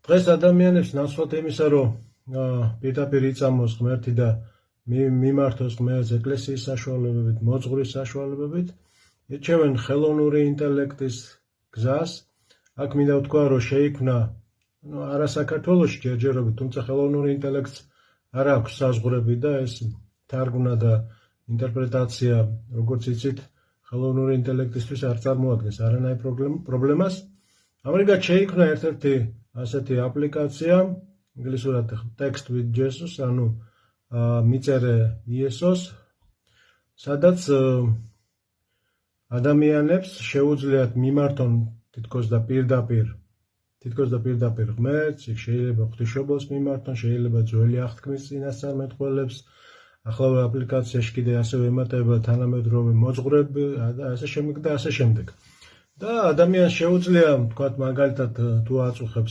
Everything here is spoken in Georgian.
დღეს ადამიანებს ნაცვლად იმისა, რომ პირდაპირ იწამოს ღმერთი და მიმართოს ღმერთს ეკლესიის საშუალებებით, მოძღვრის საშუალებებით, ირჩევენ ხელოვნური ინტელექტის გზას. აქ მინდა ვთქვა, რომ შეიქმნა არა საქართველოში ჯერჯერობით, თუმცა ხელოვნური ინტელექტს არ აქვს საზღვრები და ეს თარგმნა და ინტერპრეტაცია, როგორც იცით, ხელოვნური ინტელექტისთვის არ წარმოადგენს არანაირ პრობლემას. ამრიგად შეიქმნა ერთ-ერთი ასეთი აპლიკაცია, ინგლისურად text with Jesus, ანუ მიწერე იესოს, სადაც ადამიანებს შეუძლიათ მიმართონ თითქოს და პირდაპირ ღმერთს, შეიძლება ღვთისმშობელს მიმართონ, შეიძლება ძველი აღთქმის წინასწარმეტყველებს, ახლა აპლიკაციაში კიდე ასევე ემატება თანამედროვე მოძღვრები და ასე შემდეგ. და ადამიანს შეუძლია, თქვათ, მაგალითად თუ აწუხებს